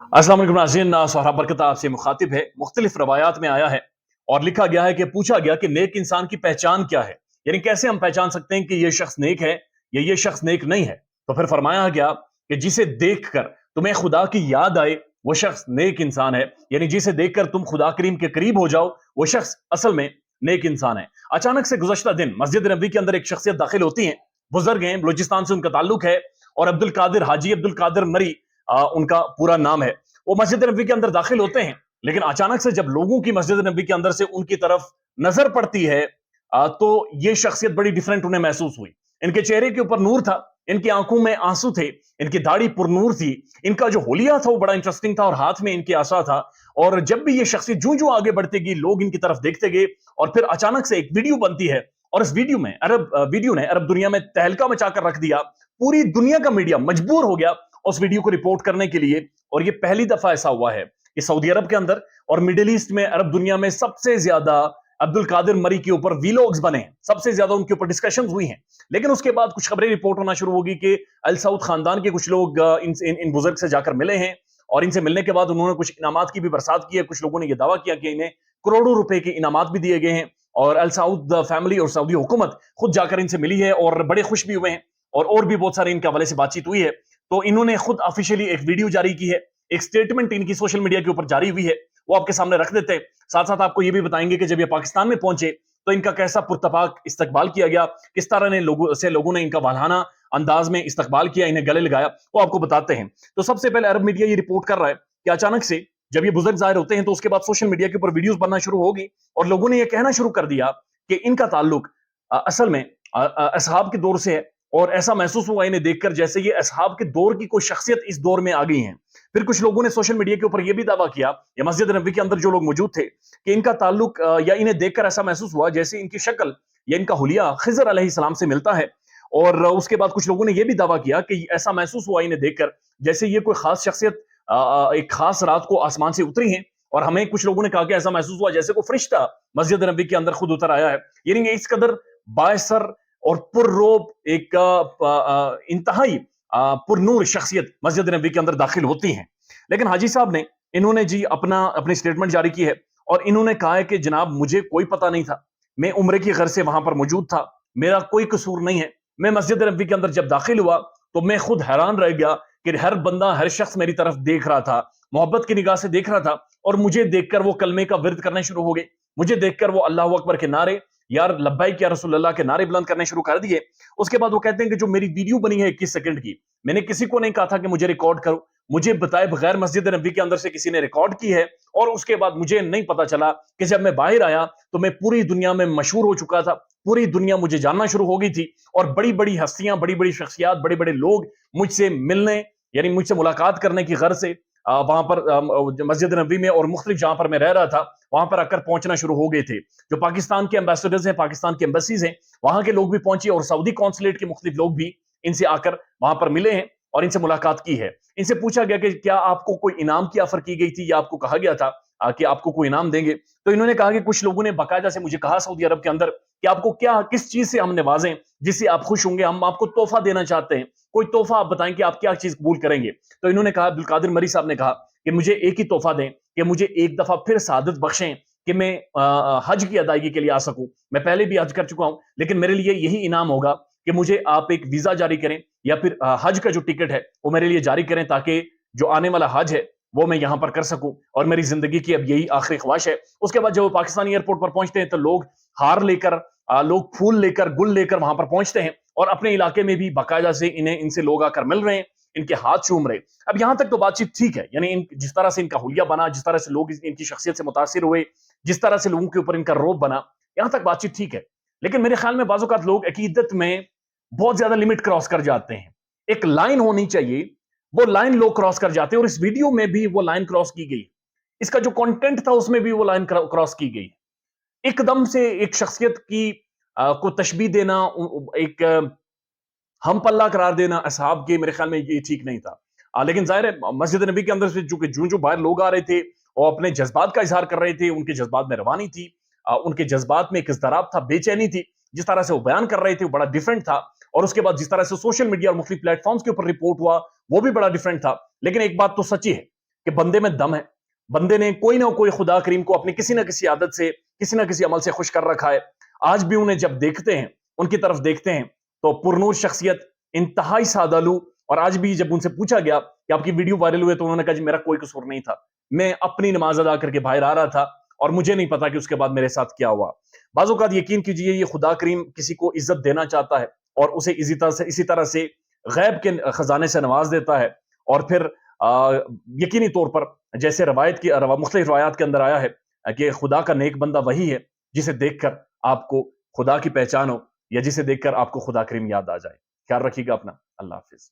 अस्सलाम वालेकुम नाज़रीन, सोहराब बरकत आपसे मुखातिब है। मुख्तलिफ रवायात में आया है और लिखा गया है कि पूछा गया कि नेक इंसान की पहचान क्या है, यानी कैसे हम पहचान सकते हैं कि ये शख्स नेक है या ये शख्स नेक नहीं है। तो फिर फरमाया गया कि जिसे देखकर तुम्हें खुदा की याद आए वो शख्स नेक इंसान है, यानी जिसे देखकर तुम खुदा करीम के करीब हो जाओ वो शख्स असल में नेक इंसान है। अचानक से गुज़श्ता दिन मस्जिद नबी के अंदर एक शख्सियत दाखिल होती है, बुजुर्ग हैं, बलूचिस्तान से उनका ताल्लुक है और अब्दुल कादिर, हाजी अब्दुल कादिर मरी उनका पूरा नाम है। वो मस्जिद नबी के अंदर दाखिल होते हैं, लेकिन अचानक से जब लोगों की मस्जिद नबी के अंदर से उनकी तरफ नजर पड़ती है, तो ये शख्सियत बड़ी डिफरेंट उन्हें महसूस हुई। इनके चेहरे के ऊपर नूर था, इनकी आंखों में आंसू थे, इनकी दाढ़ी पुरनूर थी, इनका जो होलिया था वो बड़ा इंटरेस्टिंग था और हाथ में इनके आसा था। और जब भी ये शख्सियत जूं जूं आगे बढ़ती गई, लोग इनकी तरफ देखते गए और फिर अचानक से एक वीडियो बनती है और इस वीडियो ने अरब दुनिया में तहलका मचाकर रख दिया। पूरी दुनिया का मीडिया मजबूर हो गया उस वीडियो को रिपोर्ट करने के लिए। और ये पहली दफा ऐसा हुआ है कि सऊदी अरब के अंदर और मिडिल ईस्ट में, अरब दुनिया में सबसे ज्यादा अब्दुल कादिर मरी के ऊपर वीलॉग्स बने हैं, सबसे ज्यादा उनके ऊपर डिस्कशंस हुई हैं। लेकिन उसके बाद कुछ खबरें रिपोर्ट होना शुरू होगी कि अल सऊद खानदान के कुछ लोग इन बुजुर्ग से जाकर मिले हैं और इनसे मिलने के बाद उन्होंने कुछ इनामात की भी बरसात की है। कुछ लोगों ने यह दावा किया कि इन्हें करोड़ों रुपए के इनामात भी दिए गए हैं और अल सऊद फैमिली और सऊदी हुकूमत खुद जाकर इनसे मिली है और बड़े खुश भी हुए हैं और भी बहुत सारे इनके हवाले से बातचीत हुई है। तो इन्होंने खुद ऑफिशियली एक वीडियो जारी की है, एक स्टेटमेंट इनकी सोशल मीडिया के ऊपर जारी हुई है, वो आपके सामने रख देते हैं। साथ साथ आपको ये भी बताएंगे कि जब ये पाकिस्तान में पहुंचे तो इनका कैसा पुरतपाक इस्तकबाल किया गया, किस तरह ने लोगों ने इनका वालहाना अंदाज में इस्तकबाल किया, इन्हें गले लगाया, वो आपको बताते हैं। तो सबसे पहले अरब मीडिया ये रिपोर्ट कर रहा है कि अचानक से जब ये बुजुर्ग जाहिर होते हैं तो उसके बाद सोशल मीडिया के ऊपर वीडियोस बनना शुरू होगी और लोगों ने यह कहना शुरू कर दिया कि इनका ताल्लुक असल में असहाब के दौर से है और ऐसा महसूस हुआ इन्हें देखकर जैसे ये असहाब के दौर की कोई शख्सियत इस दौर में आ गई है। फिर कुछ लोगों ने सोशल मीडिया के ऊपर यह भी दावा किया, या मस्जिद नबी के अंदर जो लोग मौजूद थे, कि इनका ताल्लुक या इन्हें देखकर ऐसा महसूस हुआ जैसे इनकी शक्ल या इनका हुलिया खिजर अलैहिस्सलाम से मिलता है। और उसके बाद कुछ लोगों ने यह भी दावा किया कि ऐसा महसूस हुआ इन्हें देखकर जैसे ये कोई खास शख्सियत एक खास रात को आसमान से उतरी है। और हमें कुछ लोगों ने कहा कि ऐसा महसूस हुआ जैसे कोई फरिश्ता मस्जिद नबी के अंदर खुद उतर आया है। यानी इस कदर बायसर और पुररोब एक इंतहाई पुरनूर शख्सियत मस्जिद नबी के अंदर दाखिल होती हैं। लेकिन हाजी साहब ने इन्होंने जी अपनी स्टेटमेंट जारी की है और इन्होंने कहा है कि जनाब मुझे कोई पता नहीं था, मैं उम्रे की घर से वहां पर मौजूद था, मेरा कोई कसूर नहीं है। मैं मस्जिद नबी के अंदर जब दाखिल हुआ तो मैं खुद हैरान रह गया कि हर बंदा, हर शख्स मेरी तरफ देख रहा था, मोहब्बत की निगाह से देख रहा था और मुझे देखकर वो कलमे का विर्द करने शुरू हो गए। मुझे देखकर वो अल्लाह अकबर के नारे, यार लब्बैक या रसूल अल्लाह के नारे बुलंद करने शुरू कर दिए। उसके बाद वो कहते हैं कि जो मेरी वीडियो बनी है 21 सेकंड की, मैंने किसी को नहीं कहा था कि मुझे रिकॉर्ड करो, मुझे बताए बगैर मस्जिद नबी के अंदर से किसी ने रिकॉर्ड की है। और उसके बाद मुझे नहीं पता चला कि जब मैं बाहर आया तो मैं पूरी दुनिया में मशहूर हो चुका था, पूरी दुनिया मुझे जानना शुरू हो गई थी और बड़ी बड़ी हस्तियां, बड़ी बड़ी शख्सियात, बड़े बड़े लोग मुझसे मिलने यानी मुझसे मुलाकात करने की गर्ज से वहां पर मस्जिद नबी में और मुख्तलिफ जहां पर मैं रह रहा था वहां पर आकर पहुंचना शुरू हो गए थे। जो पाकिस्तान के एम्बेसडर्स हैं, पाकिस्तान की एम्बेसीज हैं, वहां के लोग भी पहुंचे और सऊदी कॉन्सुलेट के मुख्तलिफ लोग भी इनसे आकर वहां पर मिले हैं और इनसे मुलाकात की है। इनसे पूछा गया कि क्या आपको कोई इनाम की ऑफर की गई थी या आपको कहा गया था कि आपको कोई इनाम देंगे। तो इन्होंने कहा कि कुछ लोगों ने बाकायदा से मुझे कहा सऊदी अरब के अंदर कि आपको क्या, किस चीज से हम नवाजें जिससे आप खुश होंगे, हम आपको तोहफा देना चाहते हैं, कोई तोहफा आप बताएं कि आप क्या चीज कबूल करेंगे। तो इन्होंने कहा, अब्दुल कादिर मरी साहब ने कहा कि मुझे एक ही तोहफा दें कि मुझे एक दफा फिर सादत बख्शें कि मैं हज की अदायगी के लिए आ सकूं। मैं पहले भी हज कर चुका हूं, लेकिन मेरे लिए यही इनाम होगा कि मुझे आप एक वीजा जारी करें या फिर हज का जो टिकट है वो मेरे लिए जारी करें, ताकि जो आने वाला हज है वो मैं यहां पर कर सकूं और मेरी जिंदगी की अब यही आखिरी ख्वाहिश है। उसके बाद जब वो पाकिस्तानी एयरपोर्ट पर पहुंचते हैं तो लोग हार लेकर, लोग फूल लेकर, गुल लेकर वहां पर पहुंचते हैं और अपने इलाके में भी बाकायदा से इनसे लोग आकर मिल रहे हैं, इनके हाथ चूम रहे। अब यहां तक तो बातचीत ठीक है, यानी जिस तरह से इनका हुलिया बना, जिस तरह से लोग इनकी शख्सियत से मुतासिर हुए, जिस तरह से लोगों के ऊपर इनका रौब बना, यहां तक बातचीत ठीक है। लेकिन मेरे ख्याल में बाज़ औक़ात लोग अकीदत में बहुत ज्यादा लिमिट क्रॉस कर जाते हैं। एक लाइन होनी चाहिए, वो लाइन लोग क्रॉस कर जाते हैं और इस वीडियो में भी वो लाइन क्रॉस की गई। इसका जो कंटेंट था उसमें भी वो लाइन क्रॉस की गई। एकदम से एक शख्सियत की को तशबीह देना, एक हम पल्ला करार देना असहाब के, मेरे ख्याल में ये ठीक नहीं था। लेकिन जाहिर है मस्जिद नबी के अंदर से जो बाहर लोग आ रहे थे और अपने जज्बात का इजहार कर रहे थे, उनके जज्बात में रवानी थी, उनके जज्बात में एक इज़्तिराब था, बेचैनी थी। जिस तरह से वो बयान कर रहे थे वो बड़ा डिफरेंट था और उसके बाद जिस तरह से सोशल मीडिया और मुख्तलिफ प्लेटफॉर्म्स के ऊपर रिपोर्ट हुआ वो भी बड़ा डिफरेंट था। लेकिन एक बात तो सच्ची है کہ بندے میں دم ہے، بندے نے کوئی نہ کوئی خدا کریم کو اپنی کسی نہ کسی عادت سے، کسی نہ کسی عمل سے خوش کر رکھا ہے۔ آج بھی انہیں جب دیکھتے ہیں، ان کی طرف دیکھتے ہیں تو پرنور شخصیت، انتہائی سادہ لو، اور آج بھی جب ان سے پوچھا گیا کہ آپ کی ویڈیو وائرل ہوئے تو انہوں نے کہا جی میرا کوئی قصور نہیں تھا، میں اپنی نماز ادا کر کے باہر آ رہا تھا اور مجھے نہیں پتا کہ اس کے بعد میرے ساتھ کیا ہوا۔ بعض اوقات یقین کیجئے یہ خدا کریم کسی کو عزت دینا چاہتا ہے اور اسے اسی طرح سے غیب کے خزانے سے نواز دیتا ہے، اور پھر یقینی طور پر جیسے مختلف روایات کے اندر آیا ہے کہ خدا کا نیک بندہ وہی ہے جسے دیکھ کر آپ کو خدا کی پہچان ہو، یا جسے دیکھ کر آپ کو خدا کریم یاد آ جائے۔ خیال رکھیے گا اپنا، اللہ حافظ۔